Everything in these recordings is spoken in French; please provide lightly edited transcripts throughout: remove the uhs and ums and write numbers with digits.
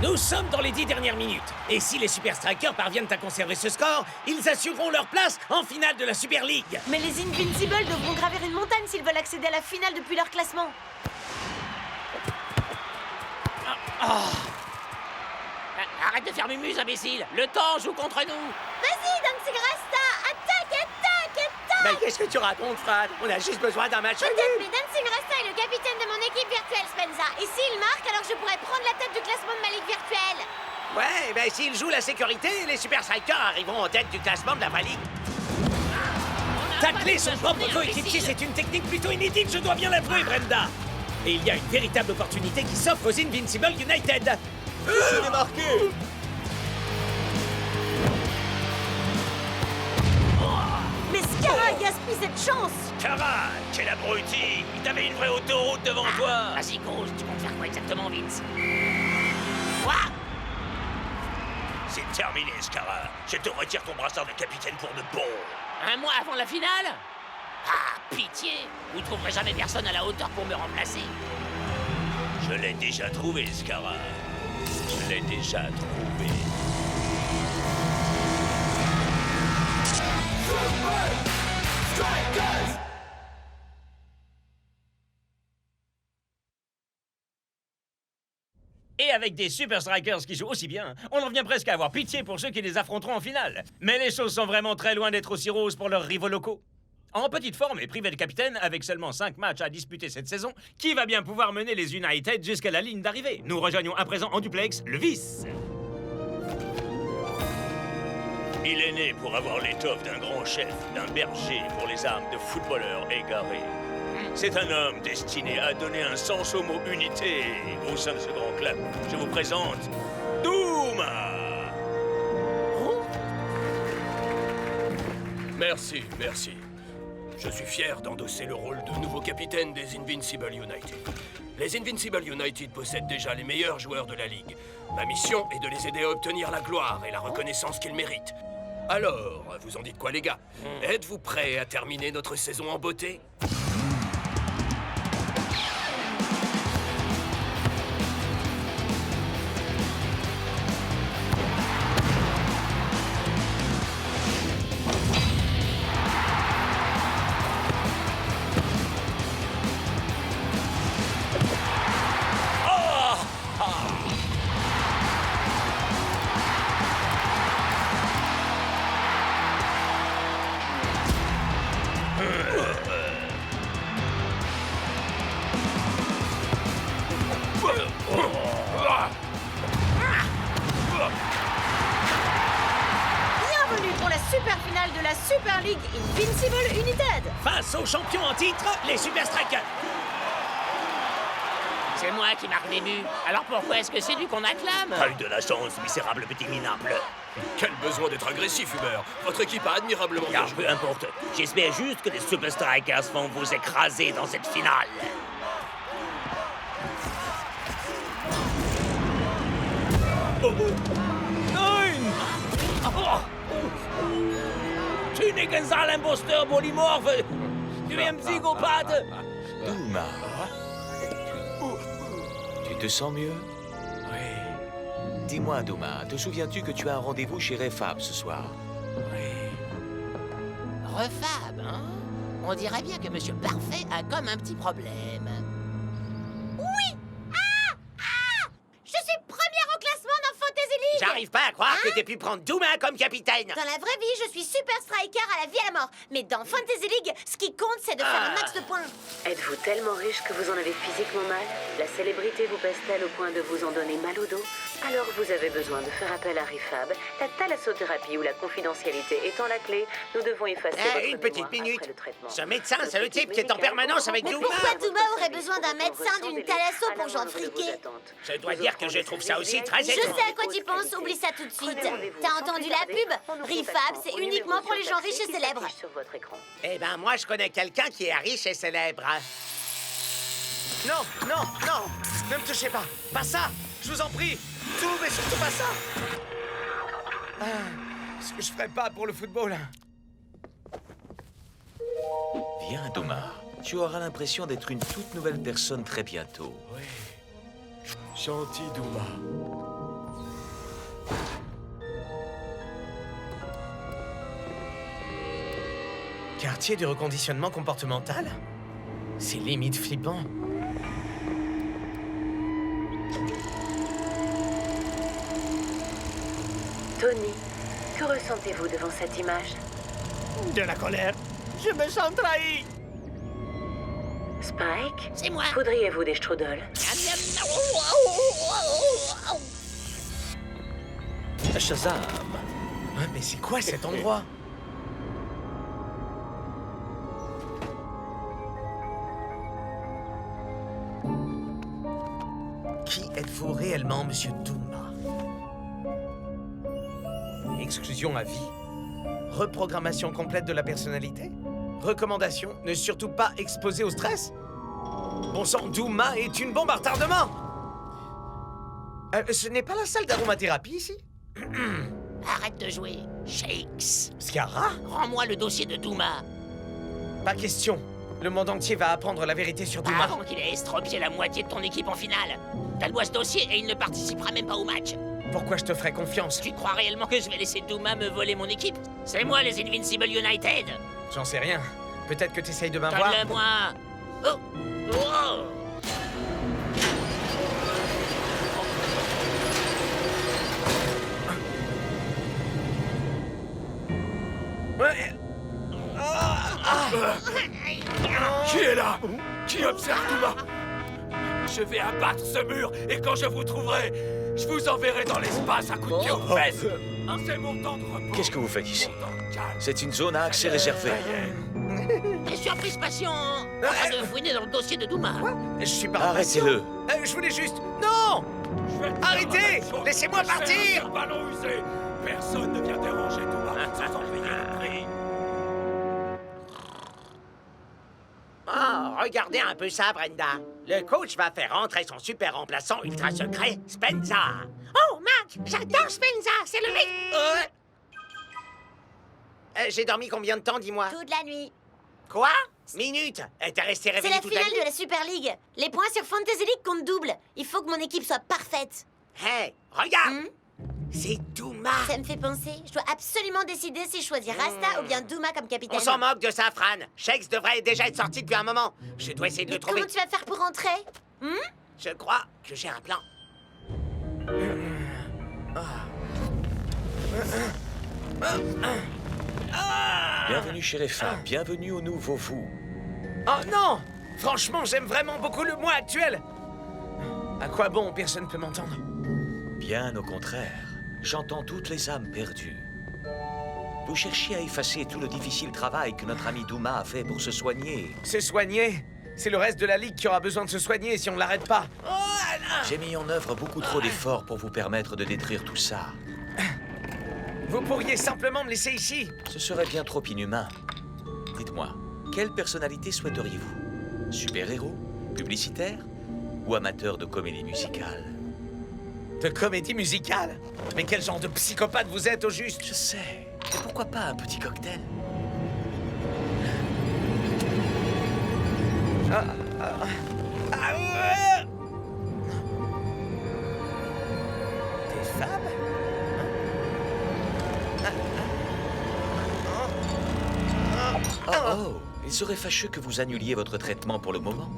Nous sommes dans les 10 dernières minutes. Et si les Super Strikers parviennent à conserver ce score, ils assureront leur place en finale de la Super League. Mais les Invincibles devront gravir une montagne s'ils veulent accéder à la finale depuis leur classement. Arrête de faire mumuse, imbécile. Le temps joue contre nous. Vas-y, Dancing Rasta, attaque. Mais qu'est-ce que tu racontes, Fred? On a juste besoin d'un match Peut-être, nul. mais Dancing Rasta est le capitaine de mon équipe virtuelle, Spenza. Et s'il marque, alors je pourrais prendre la tête du classement de ma ligue virtuelle. Ouais, ben s'ils jouent la sécurité, les Super Strikers arriveront en tête du classement de la vraie ligue. Tacler son propre coéquipier, c'est une technique plutôt inédite, je dois bien l'avouer, Brenda. Et il y a une véritable opportunité qui s'offre aux Invincible United. C'est démarqué. Mais Scara gaspille cette chance. Cara, quel abruti! T'avais une vraie autoroute devant toi! Vas-y, cause, tu comptes faire quoi exactement, Vince? Quoi? C'est terminé, Scara. Je te retire ton brassard de capitaine pour de bon. Un mois avant la finale? Ah, pitié! Vous trouverez jamais personne à la hauteur pour me remplacer. Je l'ai déjà trouvé, Scara. Je l'ai déjà trouvé. Et avec des Super Strikers qui jouent aussi bien, on en vient presque à avoir pitié pour ceux qui les affronteront en finale. Mais les choses sont vraiment très loin d'être aussi roses pour leurs rivaux locaux. En petite forme et privé de capitaine, avec seulement 5 matchs à disputer cette saison, qui va bien pouvoir mener les United jusqu'à la ligne d'arrivée? Nous rejoignons à présent en duplex le vice. Il est né pour avoir l'étoffe d'un grand chef, d'un berger pour les armes de footballeur égaré. C'est un homme destiné à donner un sens au mot unité au sein de ce grand club. Je vous présente Douma. Merci. Je suis fier d'endosser le rôle de nouveau capitaine des Invincible United. Les Invincible United possèdent déjà les meilleurs joueurs de la Ligue. Ma mission est de les aider à obtenir la gloire et la reconnaissance qu'ils méritent. Alors, vous en dites quoi, les gars? Êtes-vous prêts à terminer notre saison en beauté? Bienvenue pour la super finale de la Super League Invincible United. Face aux champions en titre, les Super Strikers. C'est moi qui marque les buts. Alors pourquoi est-ce que c'est lui qu'on acclame? Pas eu de la chance, misérable petit minable. Quel besoin d'être agressif, Hubert. Votre équipe a admirablement bien Car joué. peu importe, j'espère juste que les Super Strikers vont vous écraser dans cette finale. Nein! Tu n'es qu'un sale imposteur polymorphe! Tu es un psychopathe! Douma. Tu te sens mieux? Oui. Dis-moi, Douma, te souviens-tu que tu as un rendez-vous chez Refab ce soir? Refab, hein? On dirait bien que Monsieur Parfait a comme un petit problème. Oui. Je suis première au classement dans Fantasy League. J'arrive pas à croire que t'aies pu prendre Douma comme capitaine! Dans la vraie vie, je suis super striker à la vie à la mort. Mais dans Fantasy League, ce qui compte, c'est de faire un max de points. Êtes-vous tellement riche que vous en avez physiquement mal? La célébrité vous pèse-t-elle au point de vous en donner mal au dos? Alors vous avez besoin de faire appel à Refab. La thalassothérapie ou la confidentialité étant la clé, nous devons effacer votre Une petite mémoire minute! après le traitement. Ce médecin, c'est le Notre type équipe qui est en médicale permanence avec Mais Douma! pourquoi Douma aurait besoin d'un médecin, d'une thalasso pour j'en friquer? Je dois dire que je trouve ça aussi très Je étonnant. sais à quoi tu penses, oublie ça tout de suite. T'as entendu la pub? Refab, c'est uniquement pour les gens riches et célèbres. Sur votre écran. Eh ben, moi, je connais quelqu'un qui est riche et célèbre. Non, non, non! Ne me touchez pas! Pas ça! Je vous en prie! Tout, mais surtout pas ça! Ce que je ferais pas pour le football. Viens, Douma. Tu auras l'impression d'être une toute nouvelle personne très bientôt. Gentil, Douma. Quartier du reconditionnement comportemental? C'est limite flippant. Tony, que ressentez-vous devant cette image? De la colère. Je me sens trahi. Spike, C'est moi. voudriez-vous des strudels? Miam, miam. Shazam! Hein, mais c'est quoi cet endroit? Qui êtes-vous réellement, Monsieur Douma? Exclusion à vie? Reprogrammation complète de la personnalité? Recommandation, ne surtout pas exposer au stress? Bon sang, Douma est une bombe à retardement! Ce n'est pas la salle d'aromathérapie, ici? Arrête de jouer. Shakes. Scarra? Rends-moi le dossier de Douma. Pas question. Le monde entier va apprendre la vérité sur Douma. Avant qu'il ait estropié la moitié de ton équipe en finale. Donne-moi ce dossier et il ne participera même pas au match. Pourquoi je te ferais confiance? Tu crois réellement que je vais laisser Douma me voler mon équipe? C'est moi les Invincible United. J'en sais rien. Peut-être que t'essayes de m'avoir. Donne-le-moi. Oh. Oh. Ouais. Qui est là? Qui observe Douma? Je vais abattre ce mur et quand je vous trouverai, je vous enverrai dans l'espace à coups de pied aux fesses. C'est mon temps de repos. Qu'est-ce que vous faites ici? Mon temps de calme. C'est une zone à accès réservé. Les surprises patients en train de fouiner dans le dossier de Douma. Je suis pas Arrêtez-le. impatient. Je voulais juste. Non! Je vais te Arrêtez! faire la même chose. Laissez-moi Je vais partir! faire un ballon usé. Personne ne vient déranger Douma sans en payer le prix. Oh, regardez un peu ça, Brenda. Le coach va faire entrer son super remplaçant ultra secret, Spenza. Oh, Marc, j'adore Spenza, c'est le mec... J'ai dormi combien de temps, dis-moi? Toute la nuit. Quoi? Minute. T'es resté C'est réveillé la toute la finale nuit? de la Super League. Les points sur Fantasy League comptent double. Il faut que mon équipe soit parfaite. Hey, regarde. Hmm? C'est Douma. Ça me fait penser, je dois absolument décider si je choisis Rasta ou bien Douma comme capitaine. On s'en moque de ça, Fran. Shakes devrait déjà être sorti depuis un moment. Je dois essayer de Et le trouver. comment tu vas faire pour rentrer? Je crois que j'ai un plan. Bienvenue chez les femmes. Bienvenue au nouveau vous. Oh non! Franchement, j'aime vraiment beaucoup le moi actuel. À quoi bon? Personne peut m'entendre. Bien au contraire. J'entends toutes les âmes perdues. Vous cherchiez à effacer tout le difficile travail que notre ami Douma a fait pour se soigner. Se soigner? C'est le reste de la ligue qui aura besoin de se soigner si on l'arrête pas. J'ai mis en œuvre beaucoup trop d'efforts pour vous permettre de détruire tout ça. Vous pourriez simplement me laisser ici. Ce serait bien trop inhumain. Dites-moi, quelle personnalité souhaiteriez-vous? Super-héros? Publicitaire? Ou amateur de comédie musicale? De comédie musicale? Mais quel genre de psychopathe vous êtes au juste? Je sais. Mais pourquoi pas un petit cocktail? Des femmes? Oh, il serait fâcheux que vous annuliez votre traitement pour le moment.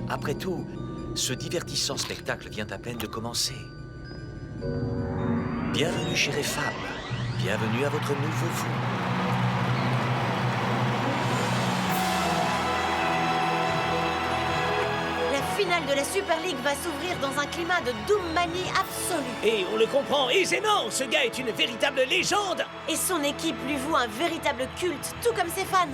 Après tout, ce divertissant spectacle vient à peine de commencer. Bienvenue chez les femmes. Bienvenue à votre nouveau vous. La finale de la Super League va s'ouvrir dans un climat de Doommanie absolue. Et on le comprend aisément, ce gars est une véritable légende. Et son équipe lui voue un véritable culte, tout comme ses fans.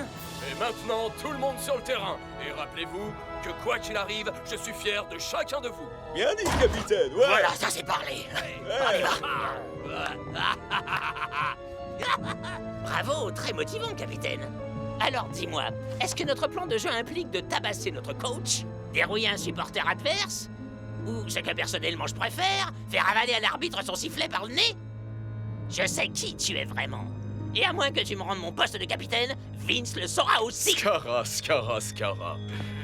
Et maintenant, tout le monde sur le terrain. Et rappelez-vous que quoi qu'il arrive, je suis fier de chacun de vous. Bien dit, capitaine. Ouais. Voilà, ça c'est parlé. On y va. Bravo, très motivant, capitaine. Alors dis-moi, est-ce que notre plan de jeu implique de tabasser notre coach, dérouiller un supporter adverse, ou ce que personnellement je préfère, faire avaler à l'arbitre son sifflet par le nez? Je sais qui tu es vraiment. Et à moins que tu me rendes mon poste de capitaine, Vince le saura aussi. Scara.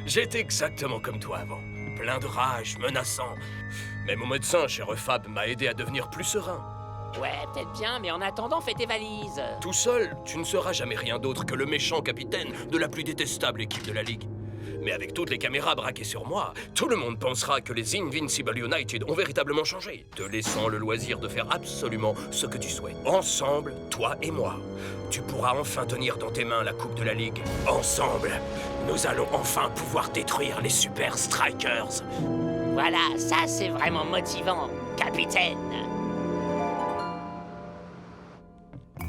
J'étais exactement comme toi avant. Plein de rage, menaçant. Mais mon médecin chez Refab m'a aidé à devenir plus serein. Ouais, peut-être bien, mais en attendant, fais tes valises. Tout seul, tu ne seras jamais rien d'autre que le méchant capitaine de la plus détestable équipe de la Ligue. Mais avec toutes les caméras braquées sur moi, tout le monde pensera que les Invincible United ont véritablement changé, te laissant le loisir de faire absolument ce que tu souhaites. Ensemble, toi et moi, tu pourras enfin tenir dans tes mains la Coupe de la Ligue. Ensemble, nous allons enfin pouvoir détruire les Super Strikers. Voilà, ça c'est vraiment motivant, capitaine.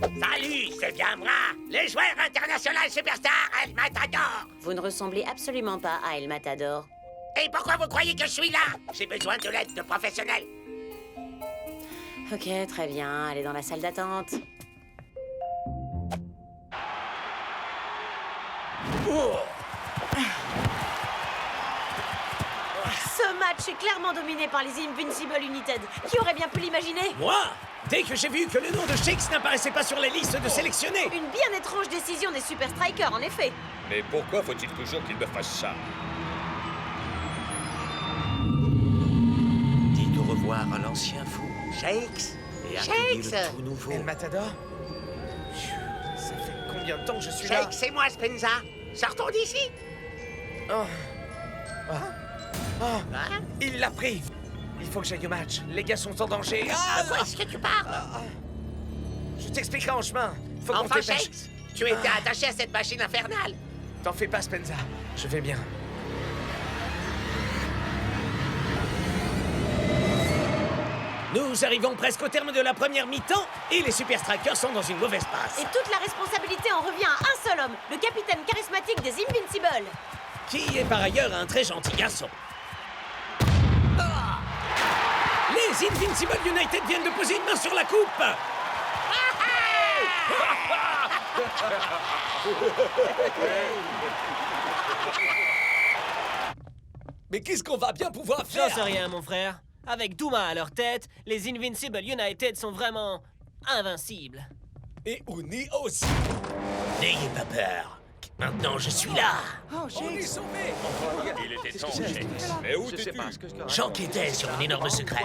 Salut, c'est bien moi, le joueur international superstar El Matador. Vous ne ressemblez absolument pas à El Matador. Et pourquoi vous croyez que je suis là? J'ai besoin de l'aide de professionnels. Ok, très bien, allez dans la salle d'attente. Ce match est clairement dominé par les Invincible United. Qui aurait bien pu l'imaginer? Moi, dès que j'ai vu que le nom de Shakes n'apparaissait pas sur la liste de sélectionnés. Une bien étrange décision des Super Strikers, en effet. Mais pourquoi faut-il toujours qu'il me fasse ça? Dites au revoir à l'ancien fou Shakes. et accueillez Shakes. le tout nouveau. El Matador? Ça fait combien de temps que je suis là? Shakes, c'est moi, Spenza. Sortons d'ici. Oh. Ah. Oh. Hein? Il l'a pris. Il faut que j'aille au match. Les gars sont en danger. Ah. De quoi est-ce que tu parles? Je t'expliquerai en chemin. Faut qu'on Enfin, te dépêche. Shakes, tu étais attaché à cette machine infernale. T'en fais pas, Spenza. Je vais bien. Nous arrivons presque au terme de la première mi-temps et les Super Strikers sont dans une mauvaise passe. Et toute la responsabilité en revient à un seul homme, le capitaine charismatique des Invincible. Qui est par ailleurs un très gentil garçon. Les Invincible United viennent de poser une main sur la coupe. Mais qu'est-ce qu'on va bien pouvoir faire? J'en sais rien, mon frère. Avec Douma à leur tête, les Invincible United sont vraiment invincibles. Et Oni aussi. N'ayez pas peur. Maintenant, je suis là. On est sauvés. Il était temps, Shakes. Mais où t'es-tu? J'enquêtais sur un énorme secret.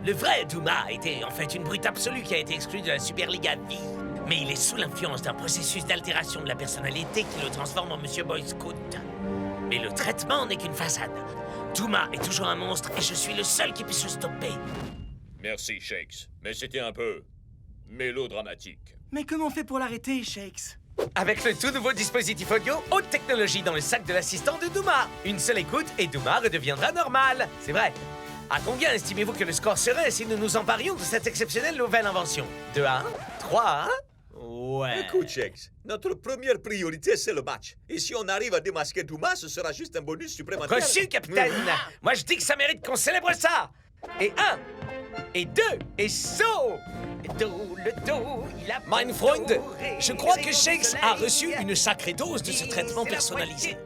Le vrai Douma était en fait une brute absolue qui a été exclue de la Super League à vie. Mais il est sous l'influence d'un processus d'altération de la personnalité qui le transforme en Monsieur Boy Scout. Mais le traitement n'est qu'une façade. Douma est toujours un monstre et je suis le seul qui puisse le stopper. Merci, Shakes. Mais c'était un peu mélodramatique. Mais comment on fait pour l'arrêter, Shakes? Avec le tout nouveau dispositif audio, haute technologie dans le sac de l'assistant de Douma. Une seule écoute et Douma redeviendra normal. C'est vrai. À combien estimez-vous que le score serait si nous nous emparions de cette exceptionnelle nouvelle invention? 2 à 1? 3 à 1? Ouais. Écoute, Shakes, notre première priorité, c'est le match. Et si on arrive à démasquer Douma, ce sera juste un bonus supplémentaire. Reçu, capitaine. Moi, je dis que ça mérite qu'on célèbre ça. Et 1, et 2, et saut. Le dos, il a... Mein Freund, je crois que Shakes a reçu une sacrée dose de ce traitement personnalisé.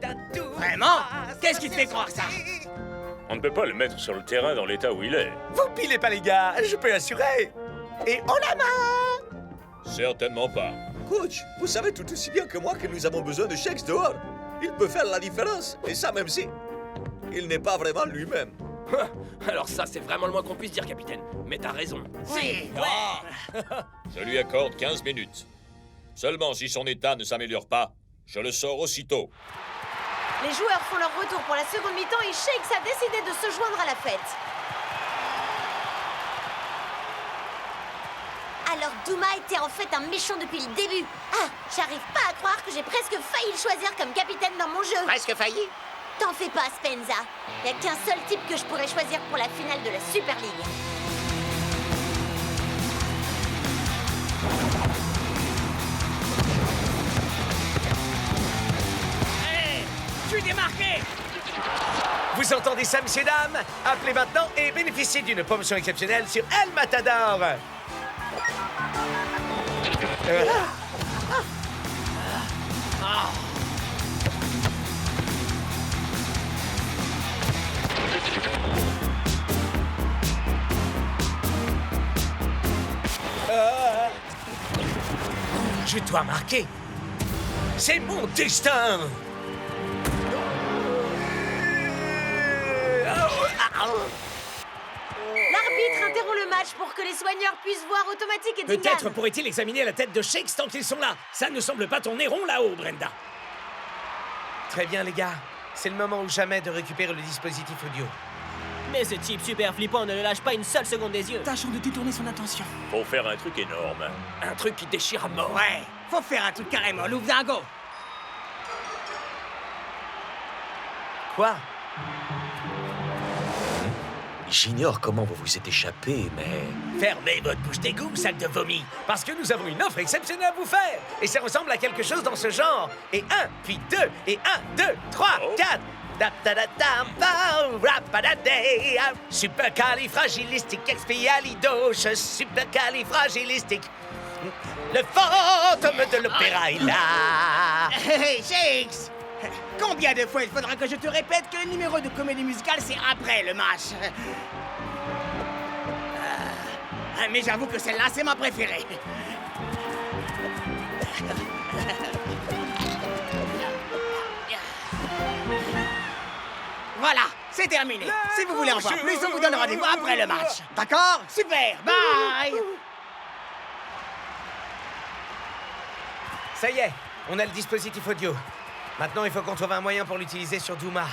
Vraiment? Qu'est-ce qui te fait croire ça? On ne peut pas le mettre sur le terrain dans l'état où il est. Vous pilez pas, les gars, je peux assurer. Et on la main. Certainement pas. Coach, vous savez tout aussi bien que moi que nous avons besoin de Shakes dehors. Il peut faire la différence. Et ça, même si il n'est pas vraiment lui-même. Alors ça, c'est vraiment le moins qu'on puisse dire, capitaine. Mais t'as raison. Si, Je lui accorde 15 minutes. Seulement si son état ne s'améliore pas, je le sors aussitôt. Les joueurs font leur retour pour la seconde mi-temps et Shakes a décidé de se joindre à la fête. Alors Douma était en fait un méchant depuis le début. Ah, j'arrive pas à croire que j'ai presque failli le choisir comme capitaine dans mon jeu. presque failli. T'en fais pas, Spenza. Y a qu'un seul type que je pourrais choisir pour la finale de la Super League. Je suis démarqué. Vous entendez ça, messieurs, dames? Appelez maintenant et bénéficiez d'une promotion exceptionnelle sur El Matador. Je dois marquer. C'est mon destin. L'arbitre L'arbitre interrompt le match pour que les soigneurs puissent voir Automatique et Dingan. Peut-être pourrait-il examiner la tête de Shakes tant qu'ils sont là. Ça ne semble pas tourner rond là-haut, Brenda. Très bien, les gars. C'est le moment ou jamais de récupérer le dispositif audio. Mais ce type super flippant ne le lâche pas une seule seconde des yeux. Tâchons de détourner son attention. Faut faire un truc énorme. Un truc qui déchire à mort. Ouais, faut faire un truc carrément loup dingo. Quoi? J'ignore comment vous vous êtes échappé, mais... Fermez votre bouche d'égout, sac de vomi. Parce que nous avons une offre exceptionnelle à vous faire. Et ça ressemble à quelque chose dans ce genre. Et 1, puis 2, et 1, 2, 3, 4... Supercalifragilistique-expialidocious, supercalifragilistique. Le fantôme de l'opéra est là. Hey, Shakes! Combien de fois il faudra que je te répète que le numéro de comédie musicale, c'est après le match? Mais j'avoue que celle-là, c'est ma préférée. Voilà, c'est terminé. Si vous voulez en voir plus, on vous donne rendez-vous après le match. D'accord? Super, bye! Ça y est, on a le dispositif audio. Maintenant, il faut qu'on trouve un moyen pour l'utiliser sur Douma.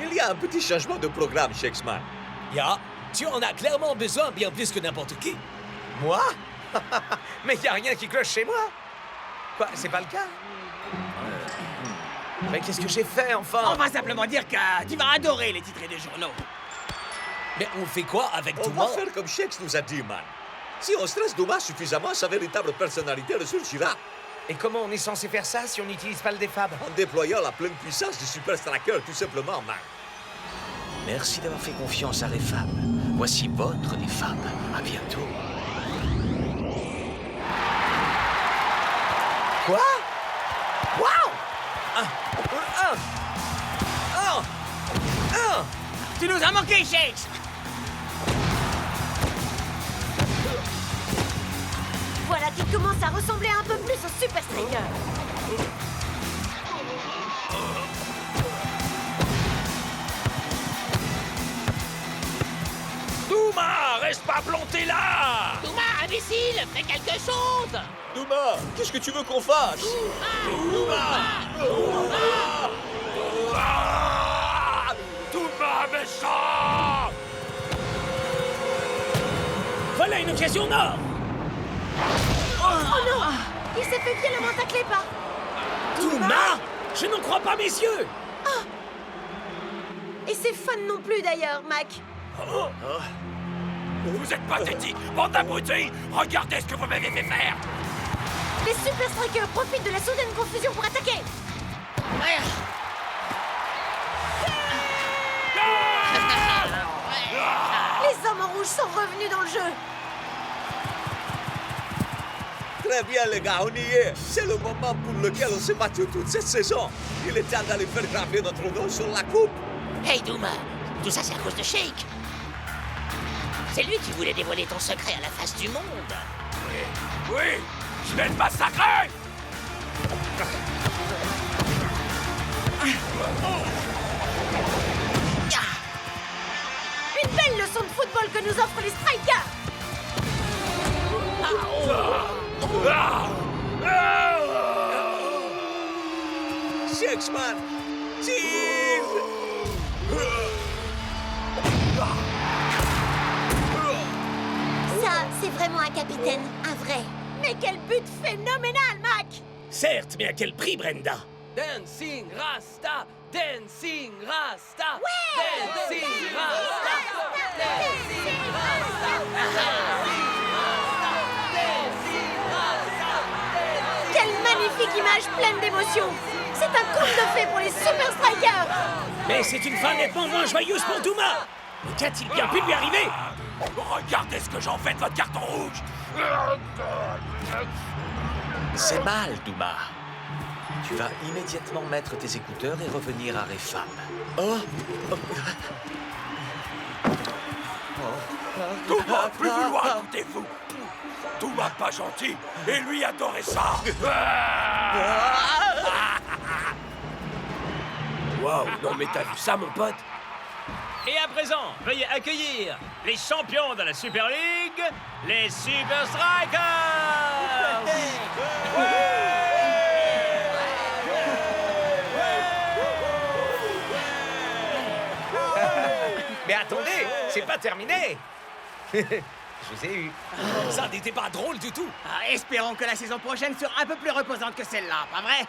Il y a un petit changement de programme, Shakesman. Ya, tu en as clairement besoin bien plus que n'importe qui. Moi? Mais y a rien qui cloche chez moi. Quoi, c'est pas le cas? Mais qu'est-ce que j'ai fait, enfin? On va simplement dire que tu vas adorer les titres des journaux. Mais on fait quoi avec On Douma? va faire comme Shakes nous a dit, man. Si on stresse Douma suffisamment, sa véritable personnalité ressurgira. Et comment on est censé faire ça si on n'utilise pas le défab? En déployant la pleine puissance du Super Striker, tout simplement, man. Merci d'avoir fait confiance à Refab. Voici votre défab. À bientôt. Quoi? Wow! Tu nous as manqué, Shakes! Voilà qui commence à ressembler un peu plus au Super Striker. Douma, reste pas planté là! Douma, imbécile, fais quelque chose! Douma, qu'est-ce que tu veux qu'on fasse? Douma, méchant! Voilà une occasion nord! Oh non! Il s'est fait violemment tacler par... Douma? Je n'en crois pas mes yeux! Et c'est fun non plus d'ailleurs, Mac. Vous êtes pathétique, bande d'abrutis! Regardez ce que vous m'avez fait faire! Les Super Strikers profitent de la soudaine confusion pour attaquer. Les hommes en rouge sont revenus dans le jeu. Très bien, les gars, on y est. C'est le moment pour lequel on s'est battu toute cette saison. Il est temps d'aller faire graver notre nom sur la coupe. Hey Douma, tout ça c'est à cause de Shake. C'est lui qui voulait dévoiler ton secret à la face du monde. Oui, je vais le massacrer! Une belle leçon de football que nous offrent les Strikers. Shakesman, cheese! Ça, c'est vraiment un capitaine, un vrai. Mais quel but phénoménal, Mac! Certes, mais à quel prix, Brenda? Dancing Rasta! Dancing Rasta! Ouais! Dancing Rasta! Dancing Rasta! Quelle magnifique image pleine d'émotion! C'est un conte de fées pour les Super Strikers! Mais c'est une fin nettement moins joyeuse pour Douma! Mais qu'a-t-il bien pu lui arriver? Regardez ce que j'en fais de votre carton rouge! C'est mal, Douma. Tu vas immédiatement mettre tes écouteurs et revenir à Refab. Douma, plus vouloir écoutez-vous! Douma pas gentil, et lui adorait ça! Waouh, non mais t'as vu ça, mon pote? Et à présent, veuillez accueillir les champions de la Super League, les Super Strikers. Mais attendez, c'est pas terminé. Je vous ai eu. Ça n'était pas drôle du tout. Espérons que la saison prochaine sera un peu plus reposante que celle-là, pas vrai?